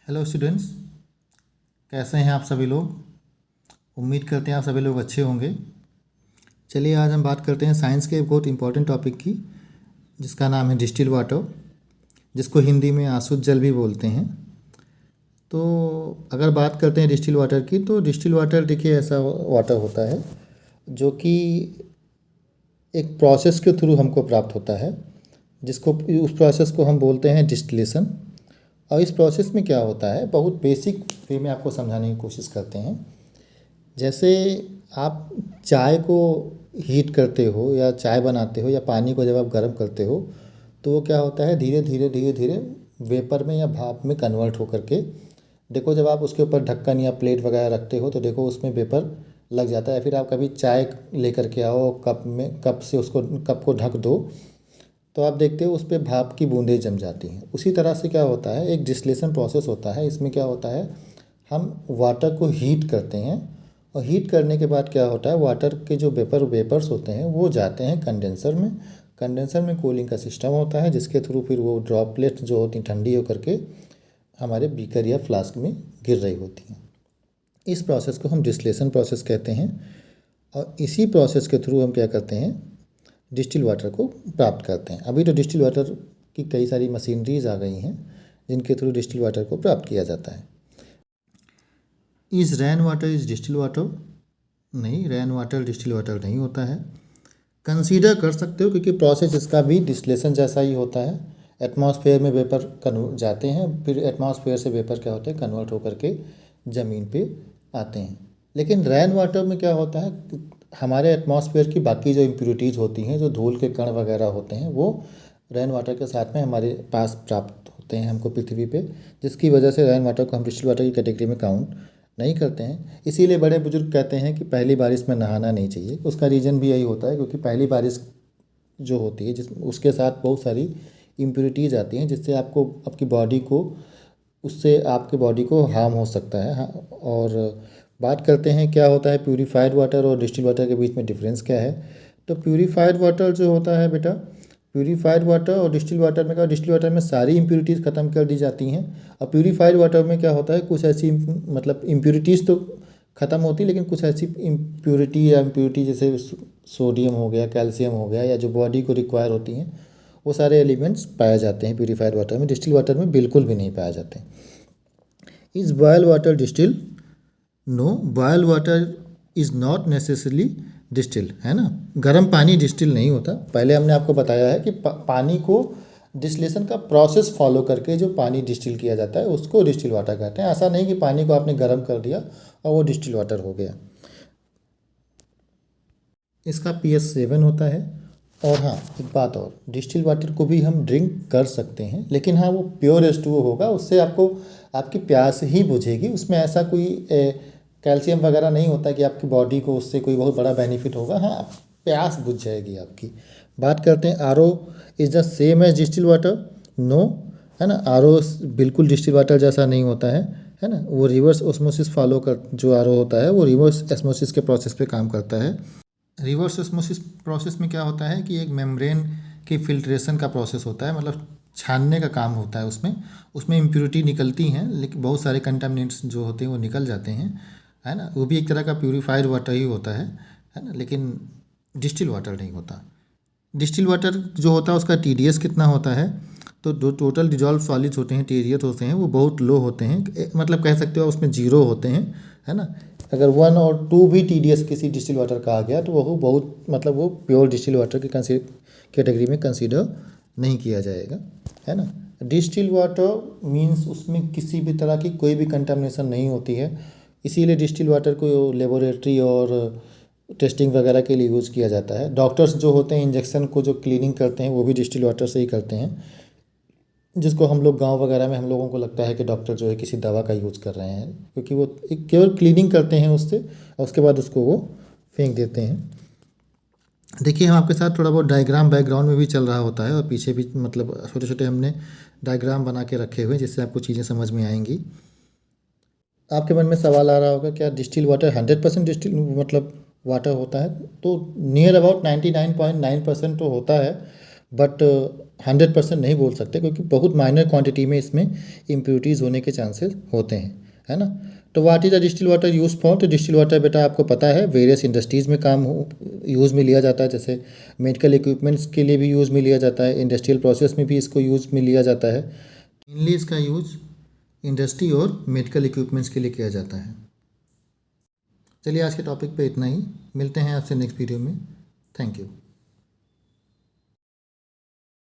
Hello students, कैसे हैं आप सभी लोग। उम्मीद करते हैं आप सभी लोग अच्छे होंगे। चलिए आज हम बात करते हैं साइंस के एक बहुत इंपॉर्टेंट टॉपिक की, जिसका नाम है डिस्टिल वाटर, जिसको हिंदी में आसुत जल भी बोलते हैं। तो अगर बात करते हैं डिस्टिल वाटर की, तो डिस्टिल वाटर देखिए ऐसा वाटर होता है जो कि एक प्रोसेस के थ्रू हमको प्राप्त होता है, जिसको उस प्रोसेस को हम बोलते हैं डिस्टिलेशन। और इस प्रोसेस में क्या होता है, बहुत बेसिक वे में आपको समझाने की कोशिश करते हैं। जैसे आप चाय को हीट करते हो या चाय बनाते हो या पानी को जब आप गर्म करते हो, तो वो क्या होता है, धीरे धीरे धीरे धीरे वेपर में या भाप में कन्वर्ट होकर के, देखो जब आप उसके ऊपर ढक्कन या प्लेट वगैरह रखते हो तो देखो उसमें वेपर लग जाता है। फिर आप कभी चाय लेकर के आओ, कप से उसको कप को ढक दो, तो आप देखते हो उस पर भाप की बूंदें जम जाती हैं। उसी तरह से क्या होता है, एक डिस्टिलेशन प्रोसेस होता है। इसमें क्या होता है, हम वाटर को हीट करते हैं और हीट करने के बाद क्या होता है, वाटर के जो वेपर्स होते हैं वो जाते हैं कंडेंसर में। कंडेंसर में कूलिंग का सिस्टम होता है, जिसके थ्रू फिर वो ड्रॉपलेट्स जो होती हैं ठंडी होकर के हमारे बीकर या फ्लास्क में गिर रही होती हैं। इस प्रोसेस को हम डिस्टिलेशन प्रोसेस कहते हैं। और इसी प्रोसेस के थ्रू हम क्या करते हैं, डिस्टिल वाटर को प्राप्त करते हैं। अभी तो डिस्टिल वाटर की कई सारी मशीनरीज आ गई हैं जिनके थ्रू डिस्टिल वाटर को प्राप्त किया जाता है। Is rain water is distil water? नहीं, रेन वाटर डिस्टिल वाटर नहीं होता है। कंसीडर कर सकते हो क्योंकि प्रोसेस इसका भी डिस्टिलेशन जैसा ही होता है। एटमॉस्फेयर में वेपर जाते हैं, फिर एटमॉस्फेयर से वेपर क्या होते हैं, कन्वर्ट होकर के ज़मीन पे आते हैं। लेकिन रेन वाटर में क्या होता है, हमारे एटमॉस्फेयर की बाकी जो इम्प्यूरिटीज़ होती हैं, जो धूल के कण वगैरह होते हैं, वो रेन वाटर के साथ में हमारे पास प्राप्त होते हैं हमको पृथ्वी पे, जिसकी वजह से रेन वाटर को हम डिस्टिल वाटर की कैटेगरी में काउंट नहीं करते हैं। इसीलिए बड़े बुजुर्ग कहते हैं कि पहली बारिश में नहाना नहीं चाहिए। उसका रीज़न भी यही होता है क्योंकि पहली बारिश जो होती है, जिस उसके साथ बहुत सारी इम्प्यूरिटीज़ आती हैं, जिससे आपको आपकी बॉडी को उससे आपके बॉडी को हार्म हो सकता है। हाँ, और बात करते हैं क्या होता है प्यूरीफाइड वाटर और डिस्टिल वाटर के बीच में डिफरेंस क्या है। तो प्यूरीफाइड वाटर जो होता है बेटा, प्यूरीफाइड वाटर और डिस्टिल वाटर में क्या, डिस्टिल वाटर में सारी इम्प्यूरिटीज़ ख़त्म कर दी जाती हैं। और प्यूरीफाइड वाटर में क्या होता है, कुछ ऐसी मतलब इम्प्यूरिटीज़ तो ख़त्म होती, लेकिन कुछ ऐसी इम्प्यूरिटी जैसे सोडियम हो गया, कैल्शियम हो गया, या जो बॉडी को रिक्वायर होती हैं, वो सारे एलिमेंट्स पाए जाते हैं प्यूरीफाइड वाटर में। डिस्टिल वाटर में बिल्कुल भी नहीं पाए जाते। Is boil water distil? No, boil water is not necessarily distil, है ना। गर्म पानी डिस्टिल नहीं होता। पहले हमने आपको बताया है कि पानी को डिस्टिलेशन का प्रोसेस फॉलो करके जो पानी डिस्टिल किया जाता है उसको डिस्टिल वाटर कहते हैं। ऐसा नहीं कि पानी को आपने गर्म कर दिया और वो डिस्टिल वाटर हो गया। इसका pH 7 होता है। और हाँ, एक बात और, डिस्टिल वाटर को भी हम ड्रिंक कर सकते हैं, लेकिन हाँ वो प्योर H2O होगा। उससे आपको आपकी प्यास ही बुझेगी। उसमें ऐसा कोई कैल्शियम वगैरह नहीं होता कि आपकी बॉडी को उससे कोई बहुत बड़ा बेनिफिट होगा। हाँ, प्यास बुझ जाएगी आपकी। बात करते हैं RO is the same as distil water? No, है ना। RO बिल्कुल डिस्टिल वाटर जैसा नहीं होता है ना। वो रिवर्स ऑस्मोसिस फॉलो कर, जो RO होता है वो रिवर्स ऑस्मोसिस के प्रोसेस पे काम करता है। रिवर्स ऑस्मोसिस प्रोसेस में क्या होता है कि एक मेम्ब्रेन की फिल्ट्रेशन का प्रोसेस होता है, मतलब छानने का काम होता है। उसमें इम्प्यूरिटी निकलती हैं, लेकिन बहुत सारे कंटामिनेंट्स जो होते हैं वो निकल जाते हैं, है ना। वो भी एक तरह का प्यूरीफाइड वाटर ही होता है ना। लेकिन डिस्टिल वाटर नहीं होता। डिस्टिल वाटर जो होता है उसका TDS कितना होता है, तो जो टोटल डिजॉल्व सॉलिड्स होते हैं, TDS होते हैं, वो बहुत लो होते हैं। मतलब कह सकते हो उसमें जीरो होते हैं, है ना। अगर 1 और 2 भी TDS किसी डिस्टिल वाटर का आ गया तो वो बहुत मतलब वो प्योर डिस्टिल वाटर की कैटेगरी में कंसीडर नहीं किया जाएगा, है ना। डिस्टिल वाटर मीन्स उसमें किसी भी तरह की कोई भी कंटामिनेशन नहीं होती है। इसीलिए डिस्टिल वाटर को लेबोरेटरी और टेस्टिंग वगैरह के लिए यूज़ किया जाता है। डॉक्टर्स जो होते हैं इंजेक्शन को जो क्लीनिंग करते हैं वो भी डिस्टिल वाटर से ही करते हैं, जिसको हम लोग गांव वगैरह में हम लोगों को लगता है कि डॉक्टर जो है किसी दवा का यूज़ कर रहे हैं, क्योंकि वो एक केवल क्लीनिंग करते हैं उससे और उसके बाद उसको वो फेंक देते हैं। देखिए हम आपके साथ थोड़ा बहुत डायग्राम बैकग्राउंड में भी चल रहा होता है और पीछे भी मतलब छोटे छोटे हमने डायग्राम बना के रखे हुए हैं, जिससे आपको चीज़ें समझ में आएंगी। आपके मन में सवाल आ रहा होगा क्या डिस्टिल वाटर 100% डिस्टिल मतलब वाटर होता है? तो नियर अबाउट 99.9% तो होता है। बट 100% नहीं बोल सकते, क्योंकि बहुत माइनर क्वांटिटी में इसमें इम्प्योरिटीज़ होने के चांसेस होते हैं, है ना। तो what is the distil water use for? तो डिस्टिल वाटर बेटा आपको पता है वेरियस इंडस्ट्रीज़ में यूज़ में लिया जाता है, जैसे मेडिकल इक्विपमेंट्स के लिए भी यूज़ में लिया जाता है, इंडस्ट्रियल प्रोसेस में भी इसको यूज़ में लिया जाता है। मेनली इसका यूज़ इंडस्ट्री और मेडिकल इक्विपमेंट्स के लिए किया जाता है। चलिए आज के टॉपिक पे इतना ही, मिलते हैं आपसे नेक्स्ट वीडियो में। Thank you.